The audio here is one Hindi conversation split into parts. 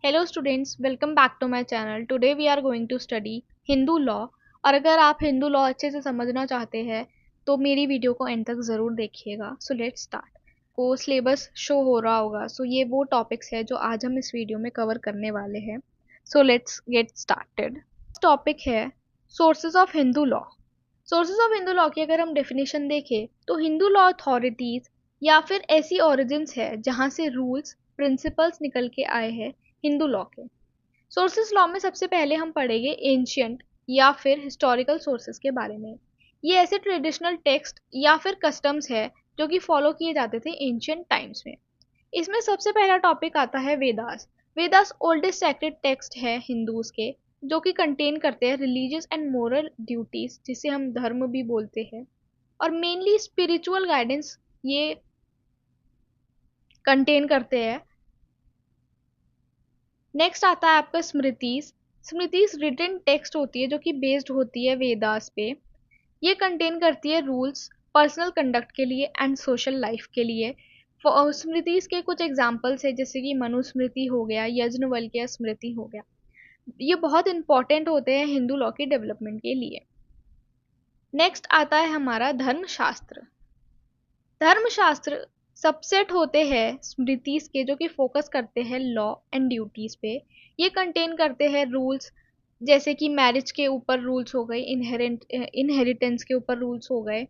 Hello students, welcome back to my channel. Today we are going to study Hindu law. और अगर आप हिंदू लॉ अच्छे से समझना चाहते हैं तो मेरी वीडियो को एंड तक ज़रूर देखिएगा। So let's start. को सिलेबस शो हो रहा होगा। सो ये वो टॉपिक्स है जो आज हम इस वीडियो में कवर करने वाले हैं। So let's get started. Topic है sources of Hindu law. Sources of Hindu law की अगर हम डेफिनेशन देखें तो हिंदू लॉ अथॉरिटीज या फिर ऐसी ओरिजिन्स है जहाँ से रूल्स प्रिंसिपल्स निकल के आए हैं हिंदू लॉ के। सोर्सेस लॉ में सबसे पहले हम पढ़ेंगे एंशियंट या फिर हिस्टोरिकल सोर्सेस के बारे में। ये ऐसे ट्रेडिशनल टेक्स्ट या फिर कस्टम्स है जो कि फॉलो किए जाते थे एंशियंट टाइम्स में। इसमें सबसे पहला टॉपिक आता है Vedas. Vedas oldest sacred text है हिंदूज के, जो कि कंटेन करते हैं रिलीजियस एंड मोरल ड्यूटीज, जिसे हम धर्म भी बोलते हैं, और मेनली स्पिरिचुअल गाइडेंस ये कंटेन करते हैं। नेक्स्ट आता है आपका स्मृतिज। स्मृतिज रिटन टेक्स्ट होती है जो कि बेस्ड होती है वेदास पे। ये कंटेन करती है रूल्स पर्सनल कंडक्ट के लिए एंड सोशल लाइफ के लिए। स्मृतिज के कुछ एग्जाम्पल्स है जैसे कि मनुस्मृति हो गया, यज्ञवल्क्य स्मृति हो गया। ये बहुत इंपॉर्टेंट होते हैं हिंदू लॉ के डेवलपमेंट के लिए। नेक्स्ट आता है हमारा धर्मशास्त्र। धर्मशास्त्र सबसेट होते हैं स्मृतिज के जो कि फोकस करते हैं लॉ एंड ड्यूटीज पे। ये कंटेन करते हैं रूल्स जैसे कि मैरिज के ऊपर रूल्स हो गए, इनहेरिटेंस के ऊपर रूल्स हो गए,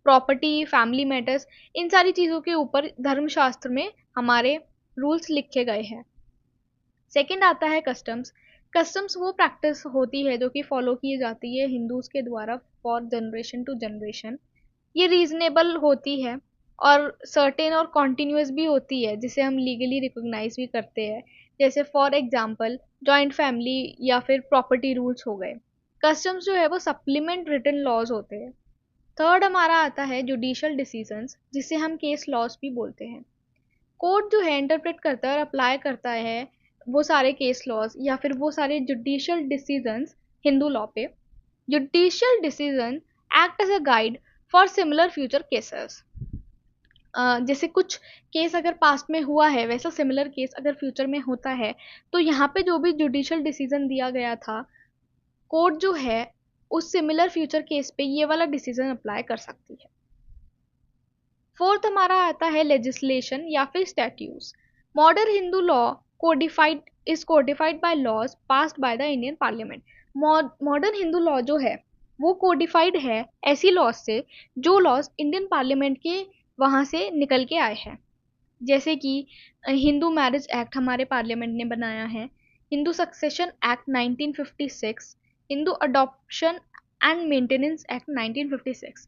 प्रॉपर्टी, फैमिली मैटर्स, इन सारी चीज़ों के ऊपर धर्मशास्त्र में हमारे रूल्स लिखे गए हैं। सेकंड आता है कस्टम्स। कस्टम्स वो प्रैक्टिस होती है जो कि फॉलो की जाती है हिंदूज के द्वारा फॉर जनरेशन टू जनरेशन। ये रीजनेबल होती है और सर्टेन और कॉन्टिन्यूस भी होती है, जिसे हम लीगली रिकॉग्नाइज भी करते हैं, जैसे फॉर एग्जांपल जॉइंट फैमिली या फिर प्रॉपर्टी रूल्स हो गए। कस्टम्स जो है वो सप्लीमेंट रिटन लॉज होते हैं। थर्ड हमारा आता है जुडिशियल डिसीजंस, जिसे हम केस लॉज भी बोलते हैं। कोर्ट जो है इंटरप्रेट करता है और अप्लाई करता है वो सारे केस लॉज या फिर वो सारे जुडिशियल डिसीजंस हिंदू लॉ पे। Judicial decision act as a guide for similar future cases. जैसे कुछ केस अगर पास्ट में हुआ है, वैसा सिमिलर केस अगर फ्यूचर में होता है तो यहाँ पे जो भी जुडिशियल डिसीजन दिया गया था, कोर्ट जो है उस सिमिलर फ्यूचर केस पे ये वाला डिसीजन अप्लाई कर सकती है। फोर्थ हमारा आता है लेजिस्लेशन या फिर statutes. Modern Hindu law codified by laws passed by the Indian parliament. Modern Hindu law जो है वो कोडिफाइड है ऐसी लॉज से जो लॉज इंडियन पार्लियामेंट के वहाँ से निकल के आए हैं। जैसे कि हिंदू मैरिज एक्ट हमारे पार्लियामेंट ने बनाया है, Hindu succession act 1956, Hindu adoption and maintenance act 1956।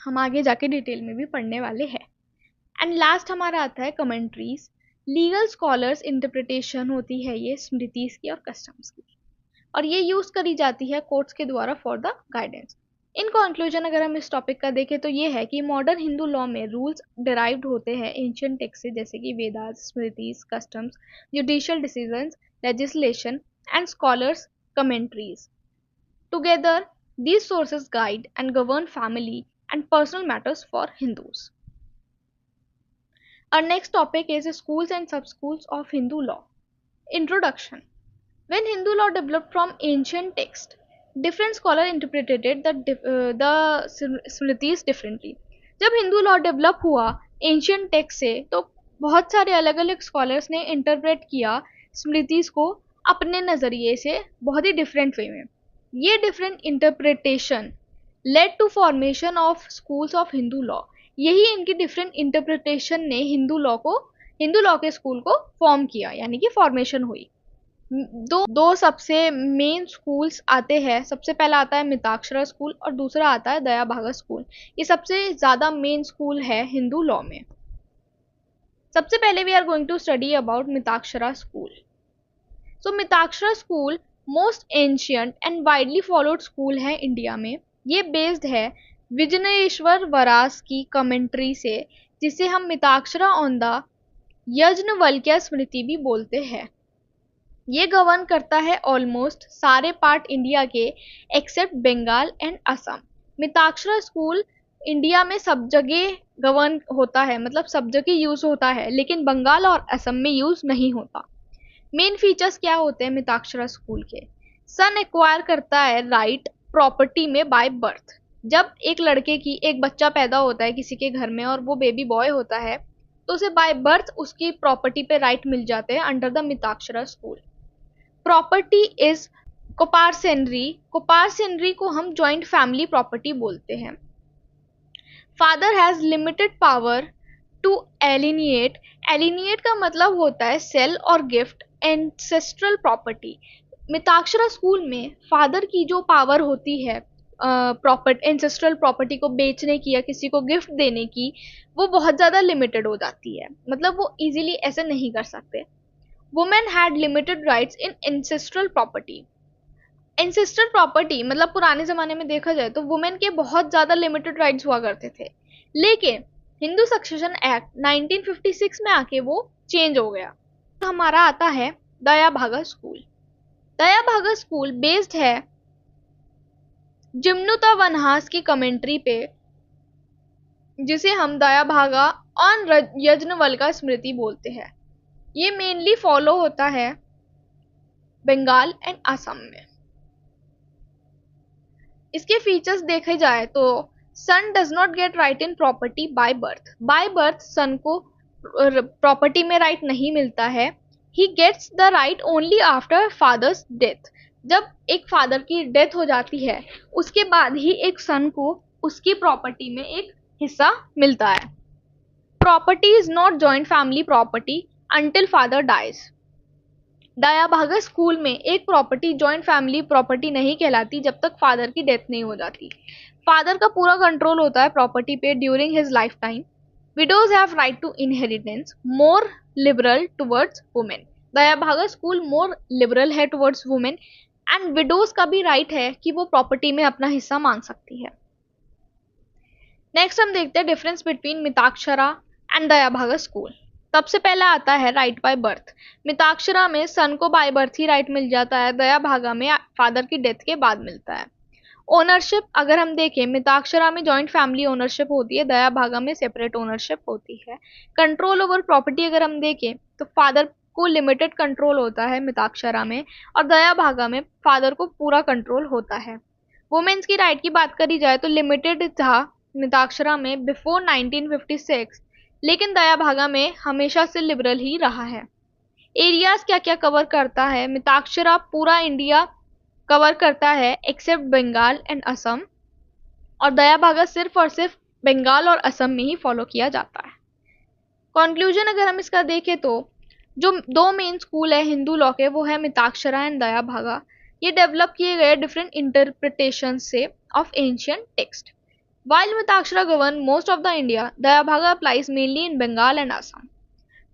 हम आगे जाके डिटेल में भी पढ़ने वाले हैं। एंड लास्ट हमारा आता है कमेंट्रीज। लीगल स्कॉलर्स इंटरप्रिटेशन होती है ये स्मृतिज की और कस्टम्स की, और ये यूज करी जाती है कोर्ट्स के द्वारा for the guidance. In conclusion अगर हम इस टॉपिक का देखें तो ये है कि मॉडर्न हिंदू लॉ में रूल्स डिराइव्ड होते हैं एंशियंट टेक्स्ट से, जैसे कि Vedas, Smritis, customs, judicial decisions, legislation and scholars commentaries. Together these sources guide and govern family and personal matters for Hindus. Our next topic is schools and sub-schools of Hindu law. Introduction. When Hindu law developed from ancient text, different scholars interpreted the Smritis differently. जब हिंदू लॉ डेवलप हुआ एंशियंट टेक्स्ट से तो बहुत सारे अलग अलग स्कॉलर्स ने इंटरप्रेट किया स्मृतिज को अपने नज़रिए से बहुत ही डिफरेंट वे में। ये different interpretation led to formation of schools of Hindu law. यही इनकी डिफरेंट इंटरप्रिटेशन ने हिंदू लॉ के स्कूल को फॉर्म किया, यानी कि फॉर्मेशन हुई। दो सबसे मेन स्कूल्स आते हैं। सबसे पहला आता है मिताक्षरा स्कूल और दूसरा आता है दया भागा स्कूल। ये सबसे ज़्यादा मेन स्कूल है हिंदू लॉ में। सबसे पहले we are going to study about Mitakshara school. So Mitakshara school most ancient and widely followed school है इंडिया में। ये बेस्ड है विजयेश्वर वरास की कमेंट्री से, जिसे हम मिताक्षरा ऑन द यज्ञवल्क्य स्मृति भी बोलते हैं। ये गवर्न करता है ऑलमोस्ट सारे पार्ट इंडिया के except Bengal and Assam. Mitakshara school India में सब जगह गवर्न होता है, मतलब सब जगह यूज होता है, लेकिन बंगाल और असम में यूज नहीं होता। मेन फीचर्स क्या होते हैं मिताक्षरा स्कूल के? सन एक्वायर करता है राइट प्रॉपर्टी में बाय बर्थ। जब एक लड़के की एक बच्चा पैदा होता है किसी के घर में और वो बेबी बॉय होता है तो उसे बाय बर्थ उसकी प्रॉपर्टी पे राइट मिल जाते हैं under the Mitakshara school. Property is coparcenary. Coparcenary को हम जॉइंट फैमिली प्रॉपर्टी बोलते हैं। Father has limited power to alienate. Alienate का मतलब होता है सेल और gift ancestral property. Mitakshara school में फादर की जो पावर होती है प्रॉपर्टी एंसेस्ट्रल प्रॉपर्टी को बेचने की या किसी को गिफ्ट देने की, वो बहुत ज़्यादा लिमिटेड हो जाती है, मतलब वो इजीली ऐसे नहीं कर सकते। Women had limited rights in ancestral property. Ancestral property मतलब पुराने ज़माने में देखा जाए तो वुमेन के बहुत ज़्यादा लिमिटेड राइट्स हुआ करते थे, लेकिन हिंदू सक्सेशन एक्ट 1956 में आके वो चेंज हो गया। तो हमारा आता है दया भागा स्कूल। दया भागा स्कूल बेस्ड है जिम्नुता वनहास की कमेंट्री पे, जिसे हम दया भागा ऑन यज्ञवल्क्य स्मृति बोलते हैं। ये मेनली फॉलो होता है बंगाल एंड असम में। इसके फीचर्स देखे जाए तो son does not get right in property by birth. By birth son को प्रॉपर्टी में राइट नहीं मिलता है। He gets the right only after father's death. जब एक फादर की डेथ हो जाती है उसके बाद ही एक सन को उसकी प्रॉपर्टी में एक हिस्सा मिलता है। Property is not joint family property until father dies. Dayabhaga school में एक प्रॉपर्टी जॉइंट फैमिली प्रॉपर्टी नहीं कहलाती जब तक फादर की डेथ नहीं हो जाती। फादर का पूरा कंट्रोल होता है प्रॉपर्टी पे during his lifetime. Widows have right to inheritance, more liberal towards women. Dayabhaga school more liberal है टुवर्ड्स वुमेन एंड विडोज का भी राइट है कि वो प्रॉपर्टी में अपना हिस्सा मांग सकती है। नेक्स्ट हम देखते हैं डिफरेंस बिटवीन मिताक्षरा एंड दया भागा स्कूल। सबसे पहला आता है राइट बाय बर्थ। मिताक्षरा में सन को बाय बर्थ ही राइट मिल जाता है, दया भागा में फादर की डेथ के बाद मिलता है। ओनरशिप अगर हम देखें, मिताक्षरा में जॉइंट फैमिली ओनरशिप होती है, दया भागा में सेपरेट ओनरशिप होती है। कंट्रोल ओवर प्रॉपर्टी अगर हम देखें तो फादर को लिमिटेड कंट्रोल होता है मिताक्षरा में, और दया भागा में फादर को पूरा कंट्रोल होता है। वुमेन्स की राइट की बात करी जाए तो लिमिटेड था मिताक्षरा में बिफोर 1956, लेकिन दया भागा में हमेशा से लिबरल ही रहा है। एरियाज क्या क्या कवर करता है? मिताक्षरा पूरा इंडिया कवर करता है एक्सेप्ट बंगाल एंड असम, और दया भागा सिर्फ और सिर्फ बंगाल और असम में ही फॉलो किया जाता है। कंक्लूजन अगर हम इसका देखें तो जो दो मेन स्कूल है हिंदू लॉ के, वो है मिताक्षरा एंड दया भागा। ये डेवलप किए गए डिफरेंट इंटरप्रिटेशन से of ancient text. While Mittakshara govern most of the India, Dayabhaga applies mainly in Bengal and Assam.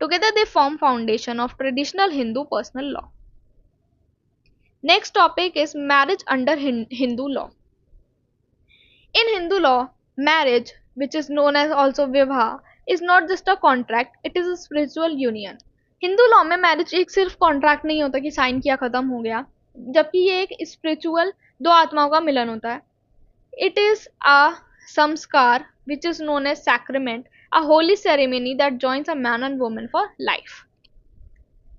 Together they form foundation of traditional Hindu personal law. Next topic is marriage under Hindu law. In Hindu law, marriage, which is known as also Vivaha, is not just a contract, it is a spiritual union. Hindu law में मैरिज एक सिर्फ कॉन्ट्रैक्ट नहीं होता कि साइन किया खत्म हो गया, जबकि ये एक स्पिरिचुअल दो आत्माओं का मिलन होता है। It is a samskar, which is known as sacrament, a holy ceremony that joins a man and woman for life.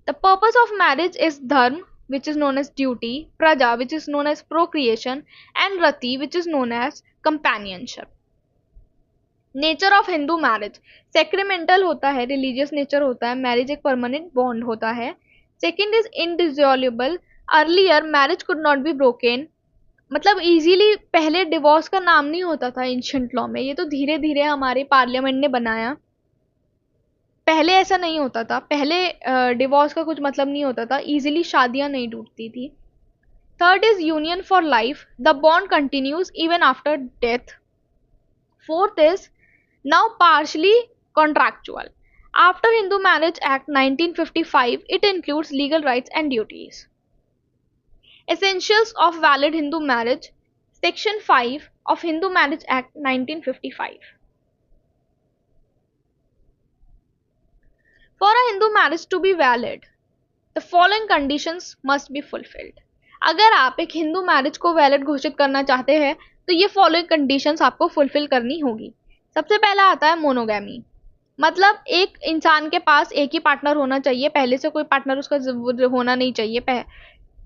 The purpose of marriage is dharma, which is known as duty, praja, which is known as procreation, and rati, which is known as companionship. Nature of Hindu marriage, sacramental होता है, रिलीजियस नेचर होता है, मैरिज एक परमानेंट बॉन्ड होता है। Second is indissoluble, earlier marriage could not be broken, मतलब इजीली पहले डिवोर्स का नाम नहीं होता था एंशिएंट लॉ में, ये तो धीरे धीरे हमारे पार्लियामेंट ने बनाया, पहले ऐसा नहीं होता था। पहले डिवोर्स का कुछ मतलब नहीं होता था, इजीली शादियां नहीं टूटती थी। Third is union for life, the bond continues even after death. Fourth is now partially contractual. After Hindu marriage act 1955 it includes legal rights and duties. Essentials of valid Hindu marriage, Section 5 of Hindu Marriage Act 1955. For a Hindu marriage to be valid, the following conditions must be fulfilled. अगर आप एक हिंदू मैरिज को वैलिड घोषित करना चाहते हैं तो ये फॉलोइंग कंडीशंस आपको फुलफिल करनी होगी। सबसे पहला आता है मोनोगैमी। मतलब एक इंसान के पास एक ही पार्टनर होना चाहिए, पहले से कोई पार्टनर उसका होना नहीं चाहिए।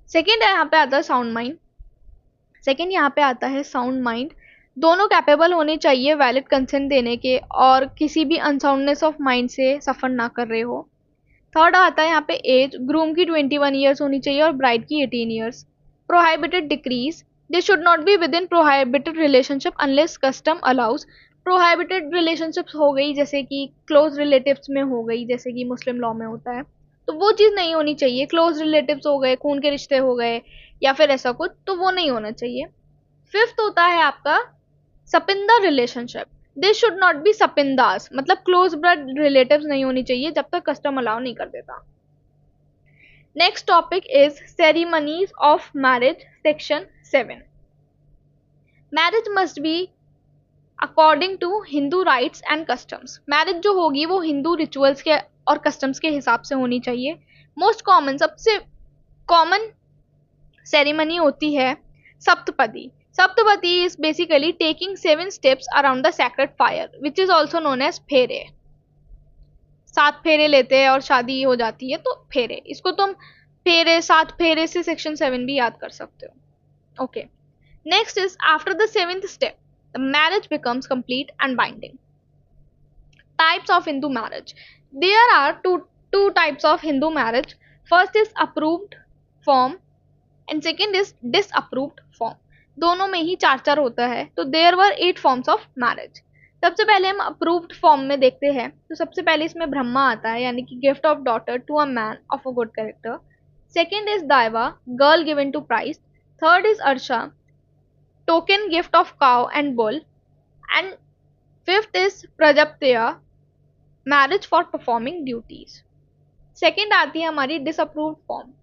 सेकेंड यहाँ पे आता है साउंड माइंड। सेकेंड यहाँ पे आता है साउंड माइंड, दोनों कैपेबल होने चाहिए वैलिड कंसेंट देने के और किसी भी अनसाउंडनेस ऑफ माइंड से सफर ना कर रहे हो। थर्ड आता है यहाँ पे एज, ग्रूम की 21 ईयर्स होनी चाहिए और ब्राइड की 18 years. Prohibited degrees, they should not be within prohibited relationship unless custom allows. Prohibited relationships हो गई जैसे कि क्लोज रिलेटिव्स में हो गई, जैसे कि मुस्लिम लॉ में होता है, तो वो चीज़ नहीं होनी चाहिए। क्लोज रिलेटिव्स हो गए, खून के रिश्ते हो गए या फिर ऐसा कुछ, तो वो नहीं होना चाहिए। फिफ्थ होता है आपका sapinda relationship, they should not be sapindas, मतलब क्लोज ब्लड रिलेटिव्स नहीं होनी चाहिए जब तक कस्टम अलाउ नहीं कर देता। Next topic is ceremonies of marriage, section 7। Marriage must be according to Hindu rites and customs. Marriage जो होगी वो हिंदू रिचुअल्स के और कस्टम्स के हिसाब से होनी चाहिए। मोस्ट कॉमन, सबसे कॉमन सेरेमनी होती है saptapadi. Saptapadi is basically taking 7 steps around the sacred fire, which is also known as फेरे। 7 फेरे लेते हैं और शादी हो जाती है, तो फेरे, इसको तुम फेरे 7 फेरे से सेक्शन 7 भी याद कर सकते हो। Okay, next is after the 7th step the marriage becomes complete and binding. Types of Hindu marriage, there are two types of Hindu marriage. First is approved form and second is disapproved form. दोनों में ही 4 होता है। तो there were 8 forms of marriage. सबसे पहले हम अप्रूव्ड फॉर्म में देखते हैं, तो सबसे पहले इसमें ब्रह्मा आता है, यानी कि gift of daughter to a man of a good character. Second is Daiva, girl given to prize. Third is Arsha, token gift of cow and bull. And fifth is Prajapatya, marriage for performing duties. Second आती है हमारी डिसअप्रूव्ड फॉर्म।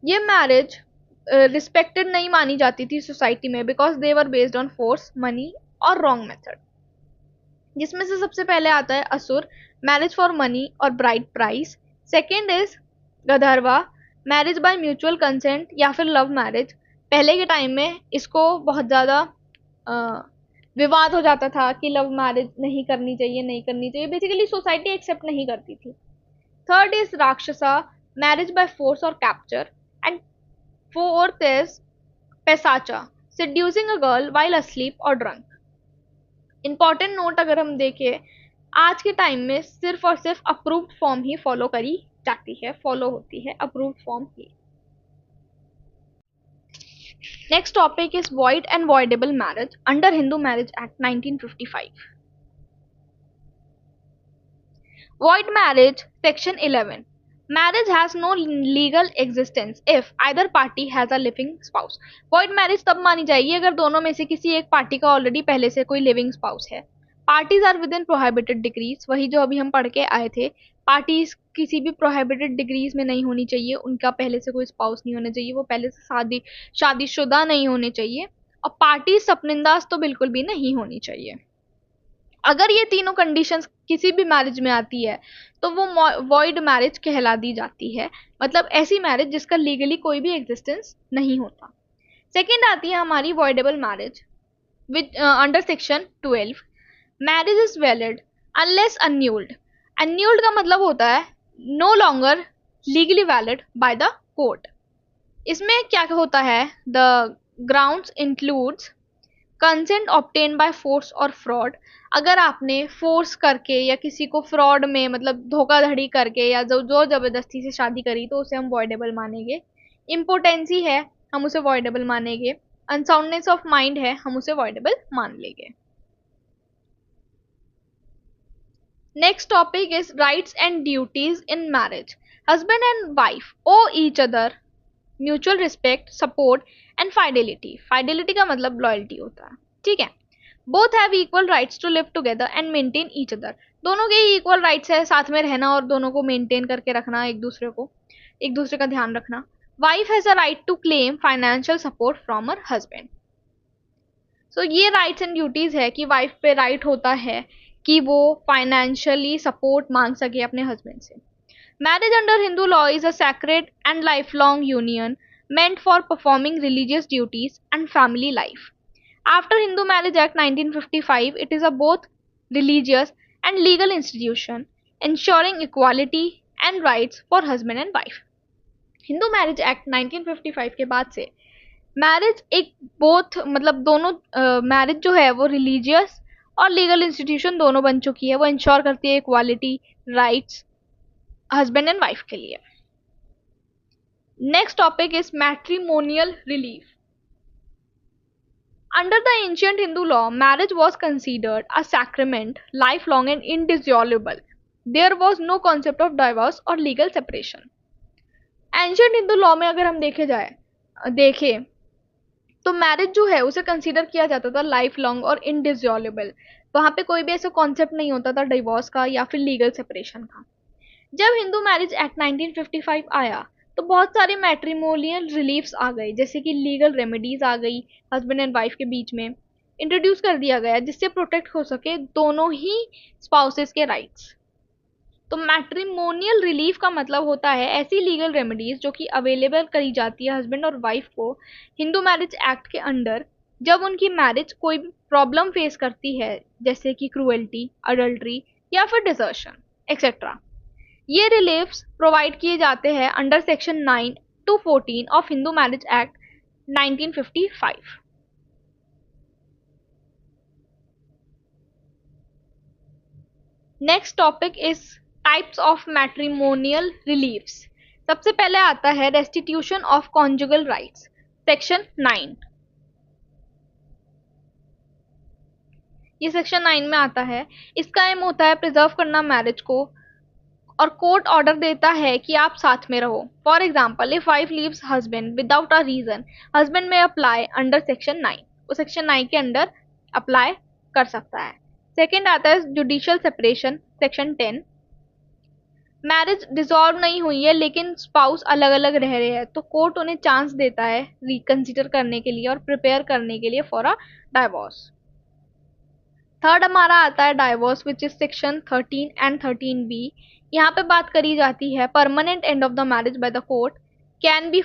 ये मैरिज रिस्पेक्टेड नहीं मानी जाती थी सोसाइटी में, because they were based on force, money और रॉन्ग मेथड। जिसमें से सबसे पहले आता है असुर, मैरिज फॉर मनी और bride price. Second is Gandharva, marriage by mutual consent या फिर लव मैरिज। पहले के टाइम में इसको बहुत ज़्यादा विवाद हो जाता था कि लव मैरिज नहीं करनी चाहिए, नहीं करनी चाहिए, बेसिकली सोसाइटी एक्सेप्ट नहीं करती थी। Third is Rakshasa, marriage by force और capture. And fourth is Paishacha, seducing a girl while asleep or drunk। Important note अगर हम देखें, आज के टाइम में सिर्फ और सिर्फ अप्रूव्ड फॉर्म ही फॉलो करी जाती है, फॉलो होती है approved form he. Next topic is void and voidable marriage under Hindu marriage act 1955। Void marriage, section 11। Marriage has no legal existence if either party has a living spouse। Void marriage तब मानी जाएगी अगर दोनों में से किसी एक पार्टी का ऑलरेडी पहले से कोई लिविंग स्पाउस है। Parties are within prohibited degrees, वही जो अभी हम पढ़ के आए थे। पार्टीज किसी भी प्रोहिबिटेड डिग्रीज में नहीं होनी चाहिए, उनका पहले से कोई स्पाउस नहीं होना चाहिए, वो पहले से शादीशुदा नहीं होने चाहिए, और पार्टी सपनिंदाज तो बिल्कुल भी नहीं होनी चाहिए। अगर ये तीनों कंडीशंस किसी भी मैरिज में आती है तो वो वॉइड मैरिज कहला दी जाती है, मतलब ऐसी मैरिज जिसका लीगली कोई भी एग्जिस्टेंस नहीं होता। सेकेंड आती है हमारी voidable marriage with under section 12। Marriage is valid unless annulled. Annulled का मतलब होता है no longer legally valid by the court. इसमें क्या होता है, the grounds includes consent obtain by force और फ्रॉड। अगर आपने फोर्स करके या किसी को फ्रॉड में, मतलब धोखाधड़ी करके या जो जबरदस्ती से शादी करी, तो उसे हम वॉइडेबल मानेंगे। इम्पोर्टेंसी है, हम उसे वॉइडेबल मानेंगे। अनसाउंडनेस ऑफ माइंड है, हम उसे वॉइडेबल मान लेंगे। Next topic is rights and duties in marriage. Husband and wife owe each other mutual respect, support and fidelity. Fidelity का मतलब लॉयल्टी होता है, ठीक है। Both have equal rights to live together and maintain each other. दोनों के इक्वल राइट्स है साथ में रहना और दोनों को मेंटेन करके रखना, एक दूसरे का ध्यान रखना। Wife has a right to claim financial support from her husband. So ये राइट्स एंड ड्यूटीज है कि वाइफ पे राइट होता है कि वो फाइनेंशियली सपोर्ट मांग सके अपने हस्बैंड से। Marriage under Hindu law is a sacred and lifelong union meant for performing religious duties and family life. After Hindu Marriage Act 1955, it is a both religious and legal institution ensuring equality and rights for husband and wife. Hindu marriage act 1955 के बाद से मैरिज एक बोथ मतलब दोनों मैरिज जो है वो रिलीजियस और लीगल इंस्टीट्यूशन दोनों बन चुकी है. वो इंश्योर करती है equality rights husband and wife के लिए. Next topic is matrimonial relief. Under the ancient Hindu law, marriage was considered a sacrament, lifelong and indissoluble. There was no concept of divorce or legal separation. Ancient Hindu law में अगर हम देखें तो मैरिज जो है उसे कंसीडर किया जाता था लाइफ लॉन्ग और इनडिसॉल्युबल. वहां पे कोई भी ऐसा कॉन्सेप्ट नहीं होता था डिवोर्स का या फिर लीगल सेपरेशन का. जब हिंदू मैरिज एक्ट 1955 आया तो बहुत सारे मैट्रिमोनियल रिलीफ्स आ गए, जैसे कि लीगल रेमेडीज आ गई हस्बैंड एंड वाइफ के बीच में इंट्रोड्यूस कर दिया गया जिससे प्रोटेक्ट हो सके दोनों ही स्पाउसेस के राइट्स. तो मैट्रिमोनियल रिलीफ का मतलब होता है ऐसी लीगल रेमेडीज जो कि अवेलेबल करी जाती है हस्बैंड और वाइफ को हिंदू मैरिज एक्ट के अंडर जब उनकी मैरिज कोई भी प्रॉब्लम फेस करती है, जैसे कि क्रूएल्टी, अडल्ट्री या फिर डिजर्शन एक्सेट्रा. ये रिलीफ्स प्रोवाइड किए जाते हैं under section 9 to 14 of Hindu marriage act 1955. Next topic is types of matrimonial reliefs. सबसे पहले आता है restitution of conjugal rights, section 9. ये सेक्शन 9 में आता है. इसका एम होता है प्रिजर्व करना मैरिज को और कोर्ट ऑर्डर देता है कि आप साथ में रहो. For example, if wife leaves husband without a reason, husband may apply under section 9. वो सेक्शन 9 के अंडर अप्लाई कर सकता है. सेकेंड आता है judicial separation, section 10. Marriage dissolve नहीं हुई है लेकिन स्पाउस अलग अलग रह रहे हैं तो कोर्ट उन्हें चांस देता है रिकंसिडर करने के लिए और प्रिपेयर करने के लिए फॉर अ डाइवोर्स. थर्ड हमारा आता है divorce which is section 13 and 13B. यहाँ पे बात करी जाती है permanent end of the marriage by the court can be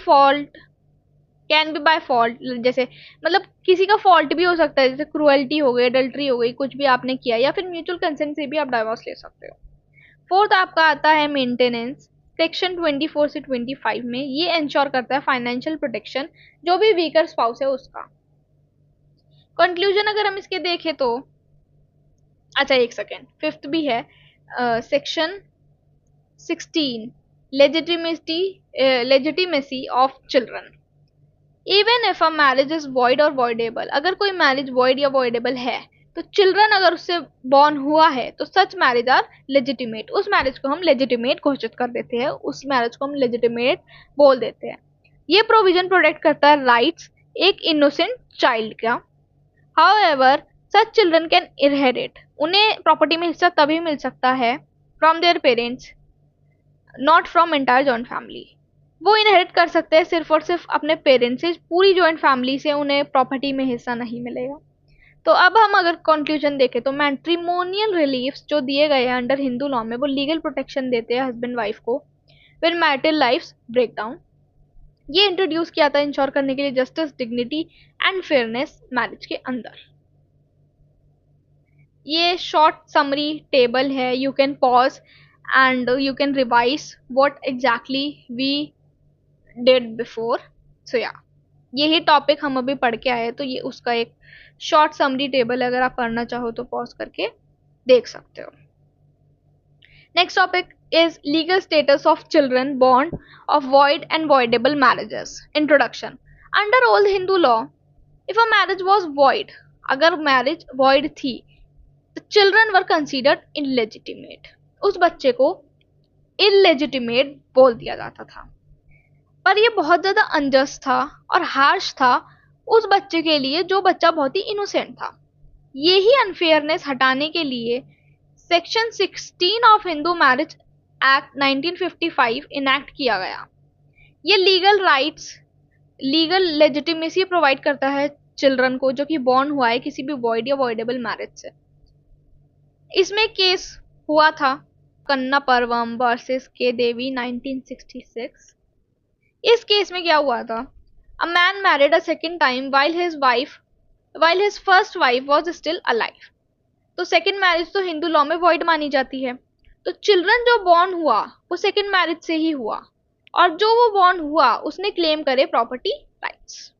by fault, जैसे मतलब किसी का फॉल्ट भी हो सकता है, जैसे क्रूएल्टी हो गई, अडल्ट्री हो गई, कुछ भी आपने किया, या फिर म्यूचुअल कंसेंट से भी आप डाइवोर्स ले सकते हो. फोर्थ आपका आता है मेंटेनेंस, सेक्शन 24 से 25 में. ये इंश्योर करता है फाइनेंशियल प्रोटेक्शन जो भी वीकर स्पाउस है उसका. कंक्लूजन अगर हम इसके देखें तो अच्छा एक सेकेंड, फिफ्थ भी है section 16 legitimacy of children. Even if a marriage is void or voidable, अगर कोई मैरिज void या voidable है तो चिल्ड्रन अगर उससे बॉर्न हुआ है तो सच मैरिज आर लेजिटिमेट. उस मैरिज को हम लेजिटिमेट घोषित कर देते हैं, उस मैरिज को हम लेजिटिमेट बोल देते हैं. ये प्रोविजन प्रोटेक्ट करता है राइट्स एक इनोसेंट चाइल्ड का. However such children can inherit, उन्हें प्रॉपर्टी में हिस्सा तभी मिल सकता है from their parents, not from entire joint family. वो इनहेरिट कर सकते हैं सिर्फ और सिर्फ अपने पेरेंट्स से, पूरी जॉइंट फैमिली से उन्हें प्रॉपर्टी में हिस्सा नहीं मिलेगा. तो अब हम अगर कंक्लूजन देखें तो मैट्रिमोनियल रिलीफ्स जो दिए गए हैं अंडर हिंदू लॉ में वो लीगल प्रोटेक्शन देते हैं हस्बैंड वाइफ को when marital lifes break down. ये इंट्रोड्यूस किया था इंश्योर करने के लिए justice, dignity and fairness marriage के अंदर. ये शॉर्ट समरी टेबल है, you can pause and you can revise what exactly we did before. So yeah, यही टॉपिक हम अभी पढ़ के आए तो ये उसका एक शॉर्ट समरी टेबल अगर आप पढ़ना चाहो तो पॉज करके देख सकते हो. Next topic is legal status of children born of void and voidable marriages. Introduction. Under old Hindu law if a marriage was void, अगर मैरिज वॉइड थी तो चिल्ड्रन वर कंसिडर्ड इनलेजिटिमेट, उस बच्चे को इलेजिटिमेट बोल दिया जाता था. पर ये बहुत ज्यादा अनजस्ट था और हार्श था उस बच्चे के लिए जो बच्चा बहुत ही इनोसेंट था. यही अनफेयरनेस हटाने के लिए section 16 of Hindu marriage act 1955 enact किया गया. ये legal rights, legal legitimacy provide करता है चिल्ड्रन को जो कि बॉर्न हुआ है किसी भी वॉइड या वॉइडेबल मैरिज से. इसमें केस हुआ था कन्नापर्वम वर्सेस के देवी 1966. इस केस में क्या हुआ था, a man married a second time while his first wife was still alive. तो सेकेंड मैरिज तो हिंदू लॉ में वॉइड मानी जाती है। तो चिल्ड्रन जो बॉर्न हुआ वो सेकेंड मैरिज से ही हुआ, और जो वो बॉर्न हुआ उसने क्लेम करे प्रॉपर्टी राइट्स।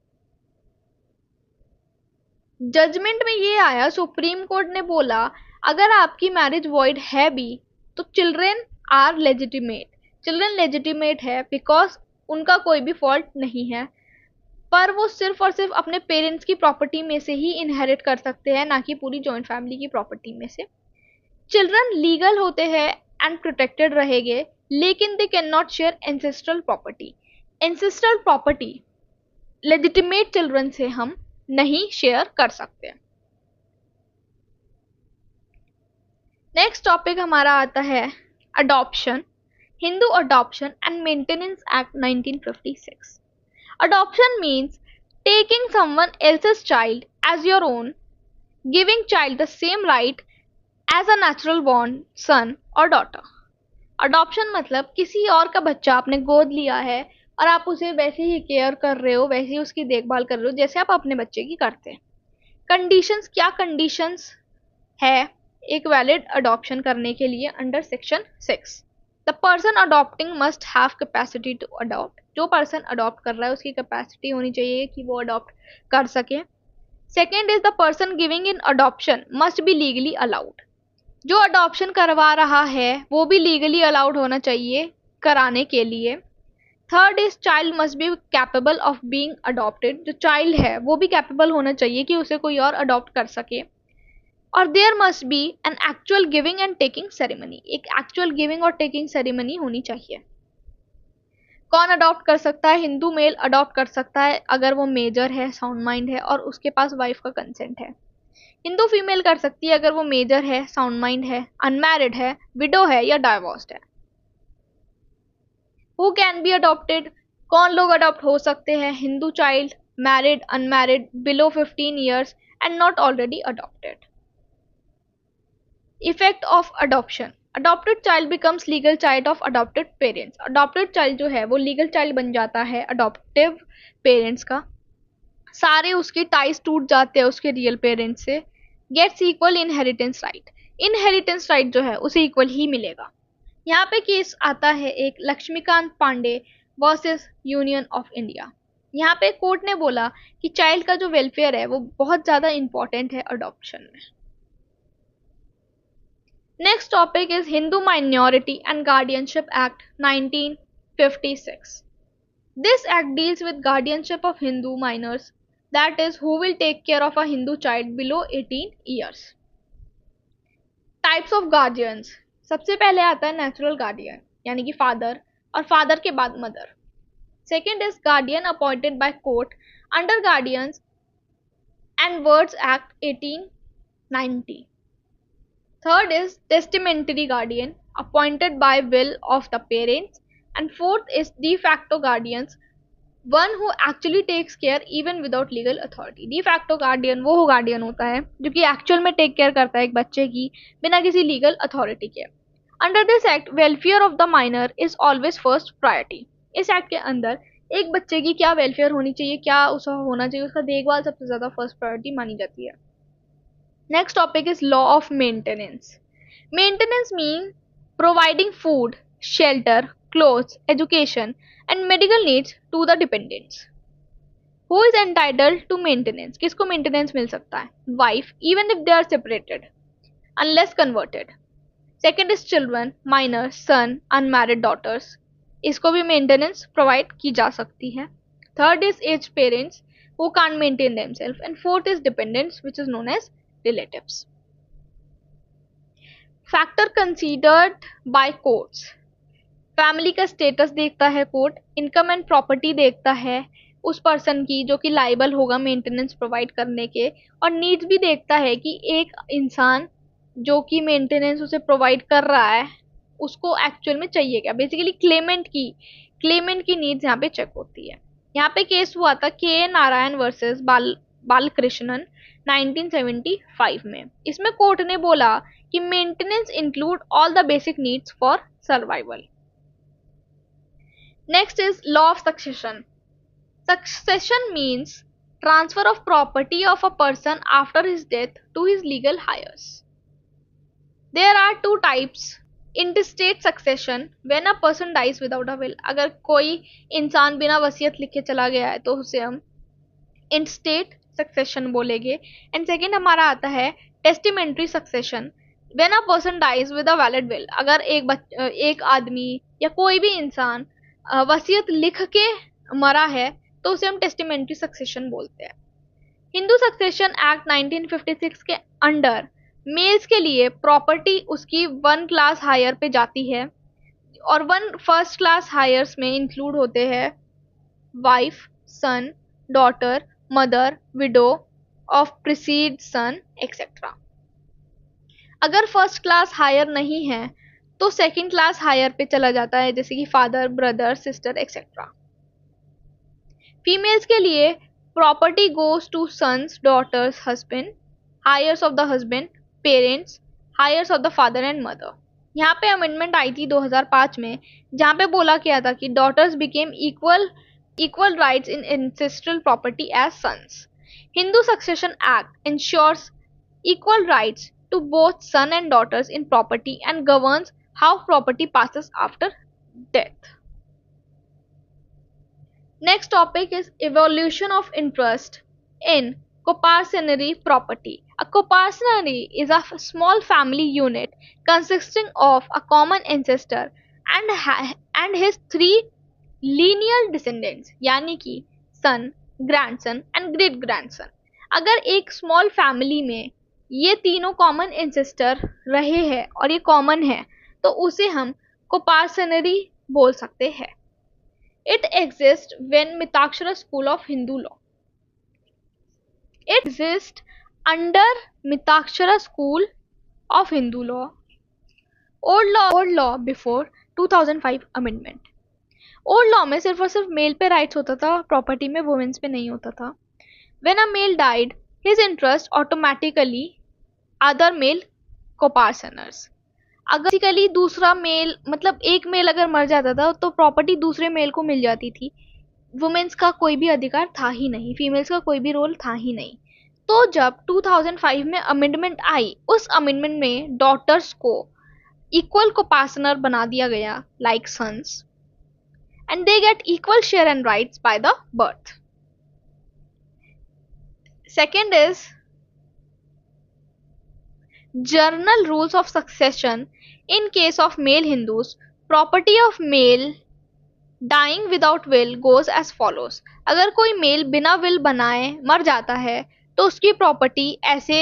जजमेंट में ये आया, सुप्रीम कोर्ट ने बोला अगर आपकी मैरिज वॉइड है भी तो children are legitimate, children legitimate है बिकॉज उनका कोई भी फॉल्ट नहीं है, पर वो सिर्फ और सिर्फ अपने पेरेंट्स की प्रॉपर्टी में से ही इनहेरिट कर सकते हैं, ना कि पूरी जॉइंट फैमिली की प्रॉपर्टी में से। चिल्ड्रन लीगल होते हैं एंड प्रोटेक्टेड रहेंगे, लेकिन they can not share ancestral property. Ancestral property legitimate children से हम नहीं शेयर कर सकते। नेक्स्ट टॉपिक हमारा आता है adoption, Hindu adoption and maintenance act 1956। Adoption means taking someone else's child as your own, giving child the same right as a natural born son or daughter. Adoption मतलब किसी और का बच्चा आपने गोद लिया है और आप उसे वैसे ही केयर कर रहे हो, वैसे ही उसकी देखभाल कर रहे हो जैसे आप अपने बच्चे की करते हैं। कंडीशंस, क्या कंडीशंस है एक वैलिड अडॉप्शन करने के लिए under section 6? The person adopting must have capacity to adopt, जो पर्सन अडॉप्ट कर रहा है उसकी कैपेसिटी होनी चाहिए कि वो अडॉप्ट कर सके। Second is the person giving in adoption must be legally allowed, जो अडॉप्शन करवा रहा है वो भी लीगली अलाउड होना चाहिए कराने के लिए। Third is child must be capable of being adopted, जो चाइल्ड है वो भी कैपेबल होना चाहिए कि उसे कोई और अडॉप्ट कर सके। और there must be an actual giving and taking ceremony, एक एक्चुअल गिविंग और टेकिंग सेरेमनी होनी चाहिए। कौन अडॉप्ट कर सकता है? हिंदू मेल अडॉप्ट कर सकता है अगर वो मेजर है, साउंड माइंड है और उसके पास वाइफ का कंसेंट है। हिंदू फीमेल कर सकती है अगर वो मेजर है, साउंड माइंड है, अनमैरिड है, विडो है या डाइवोर्स्ड है। हु कैन बी अडॉप्टेड, कौन लोग अडॉप्ट हो सकते हैं? Hindu child, married, unmarried, below 15 years and not already adopted. Effect of adoption, adopted child becomes legal child of adopted parents, adopted child जो है वो लीगल चाइल्ड बन जाता है अडॉप्टिव पेरेंट्स का, सारे उसके टाइज टूट जाते हैं उसके रियल पेरेंट्स से। Gets equal inheritance right, inheritance right जो है उसे इक्वल ही मिलेगा। यहाँ पे केस आता है एक Laxmikant Pandey versus union of India. यहाँ पे कोर्ट ने बोला कि चाइल्ड का जो वेलफेयर है वो बहुत ज्यादा इंपॉर्टेंट है अडॉप्शन में। Next topic is Hindu Minority and Guardianship Act 1956. This act deals with guardianship of Hindu minors, that is, who will take care of a Hindu child below 18 years. Types of guardians. सबसे पहले आता है नेचुरल गार्डियन यानी कि फादर, और फादर के बाद mother. Second is guardian appointed by court under guardians and words act 1890. Third is testamentary guardian appointed by will of the parents, and fourth is de facto guardians, one who actually takes care even without legal authority. De facto guardian वो guardian होता है जो कि actual में take care करता है एक बच्चे की बिना किसी legal authority के। Under this act, welfare of the minor is always first priority. इस act के अंदर एक बच्चे की क्या welfare होनी चाहिए, क्या उसका होना चाहिए, उसका देखभाल सबसे ज्यादा first priority मानी जाती है। Next topic is law of maintenance. Maintenance means providing food, shelter, clothes, education, and medical needs to the dependents. Who is entitled to maintenance? किसको maintenance मिल सकता है? Wife, even if they are separated, unless converted. Second is children, minor, son, unmarried daughters. इसको भी maintenance provide की जा सकती है. Third is aged parents who can't maintain themselves, and fourth is dependents, which is known as relatives. Factor considered by courts. Family का स्टेटस देखता है कोर्ट, इनकम एंड प्रॉपर्टी देखता है उस पर्सन की जो कि लाइबल होगा मेंटेनेंस प्रोवाइड करने के, और नीड्स भी देखता है कि एक इंसान जो कि मेंटेनेंस उसे प्रोवाइड कर रहा है उसको एक्चुअल में चाहिए क्या। बेसिकली क्लेमेंट की नीड्स यहाँ पे चेक होती है। यहाँ पे केस हुआ था के नारायण वर्सेस बालकृष्णन 1975 में। इसमें कोर्ट ने बोला कि maintenance include all the basic needs for survival. Next is law of succession. Succession means transfer of property of a person after his death to his legal heirs. There are two types interstate succession when a person dies without a will. अगर कोई इंसान बिना वसीयत लिखे चला गया है तो उसे हम इंटरस्टेट सक्सेशन बोलेंगे। एंड सेकेंड हमारा आता है testamentary succession when a person dies with a valid will. अगर एक आदमी या कोई भी इंसान वसीयत लिख के मरा है तो उसे हम टेस्टिमेंट्री सक्सेशन बोलते हैं। हिंदू सक्सेशन एक्ट 1956 के अंडर मेल्स के लिए प्रॉपर्टी उसकी 1 क्लास हायर पे जाती है और 1 फर्स्ट क्लास हायर्स में इंक्लूड होते हैं wife, son, daughter, mother, widow of precede son etcetera. अगर फर्स्ट क्लास हायर नहीं है तो सेकंड क्लास हायर पे चला जाता है, जैसे कि father, brother, sister etcetera. Females के लिए property goes to sons, daughters, husband, heirs of the husband, parents, heirs of the father and mother. यहाँ पे अमेंडमेंट आई थी 2005 में, जहाँ पे बोला गया था कि daughters became equal rights in ancestral property as sons. Hindu Succession Act ensures equal rights to both son and daughters in property and governs how property passes after death. Next topic is evolution of interest in coparcenary property. A coparcenary is a small family unit consisting of a common ancestor and his 3 linear descendants, यानी कि सन, ग्रैंडसन एंड ग्रेट ग्रैंडसन। अगर एक स्मॉल फैमिली में ये तीनों कॉमन एंसेस्टर रहे हैं और ये कॉमन है तो उसे हम कोपार्सनरी बोल सकते हैं। It exist when Mitakshara school of Hindu law. It exist under Mitakshara school of Hindu law, old law before 2005 amendment. Old law में सिर्फ और सिर्फ मेल पे राइट्स होता था, प्रॉपर्टी में वुमेन्स पे नहीं होता था। When a male died his interest automatically other male coparceners. अगर बेसिकली दूसरा मेल, मतलब एक मेल अगर मर जाता था तो प्रॉपर्टी दूसरे मेल को मिल जाती थी। वुमेन्स का कोई भी अधिकार था ही नहीं, फीमेल्स का कोई भी रोल था ही नहीं। तो जब 2005 में अमेंडमेंट आई, उस अमेंडमेंट में डॉटर्स को इक्वल कोपार्सनर बना दिया गया like sons, and they get equal share and rights by the birth. Second is general rules of succession in case of male Hindus. Property of male dying without will goes as follows. अगर कोई मेल बिना विल बनाए मर जाता है तो उसकी प्रॉपर्टी ऐसे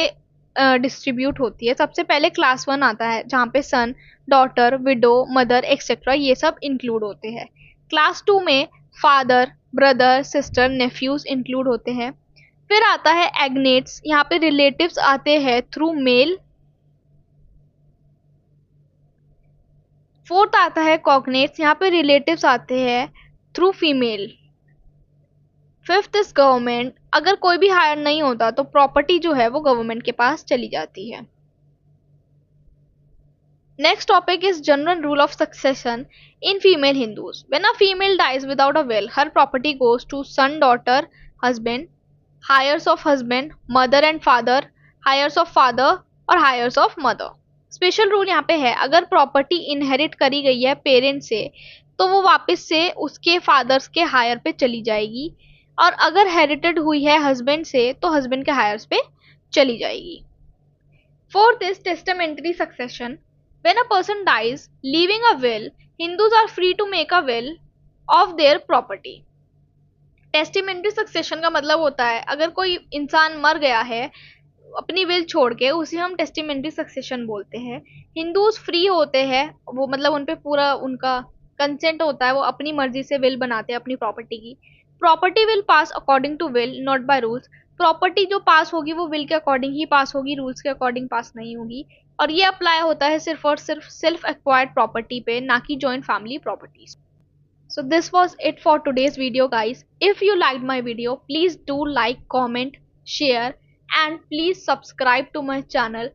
डिस्ट्रीब्यूट होती है। सबसे पहले क्लास 1 आता है जहाँ पे सन, डॉटर, विडो, मदर एक्सेट्रा ये सब इंक्लूड होते हैं। क्लास 2 में father, brother, sister, nephews include होते हैं। फिर आता है एग्नेट्स, यहाँ पे रिलेटिव्स आते हैं थ्रू मेल। फोर्थ आता है कॉग्नेट्स, यहाँ पे रिलेटिव्स आते हैं through female. Fifth is government, अगर कोई भी हायर नहीं होता तो प्रॉपर्टी जो है वो गवर्नमेंट के पास चली जाती है। Next topic is general rule of succession in female Hindus. When a female dies without a will, her property goes to son, daughter, husband, heirs of husband, mother and father, heirs of father और heirs of mother. Special rule यहाँ पे है, अगर प्रॉपर्टी इनहेरिट करी गई है पेरेंट से तो वो वापस से उसके फादर्स के हायर पे चली जाएगी, और अगर हेरिटेड हुई है हस्बैंड से तो हस्बैंड के हायर्स पे चली जाएगी। Fourth is testamentary succession. When a person dies leaving a will, Hindus are free to make a will of their property. Testamentary succession का मतलब होता है अगर कोई इंसान मर गया है अपनी विल छोड़ के, उसे हम टेस्टिमेंट्री सक्सेशन बोलते हैं। हिंदूज फ्री होते हैं, वो मतलब उन पे पूरा उनका कंसेंट होता है, वो अपनी मर्जी से विल बनाते हैं अपनी प्रॉपर्टी की। Property will pass according to will not by rules. Property जो पास होगी वो विल के अकॉर्डिंग ही पास होगी, रूल्स के अकॉर्डिंग पास नहीं होगी। और ये अप्लाई होता है सिर्फ और सिर्फ सेल्फ एक्वायर्ड प्रॉपर्टी पे, ना कि joint family properties. So this was it for today's video guys. If you liked my video, please do like, comment, share and please subscribe to my channel.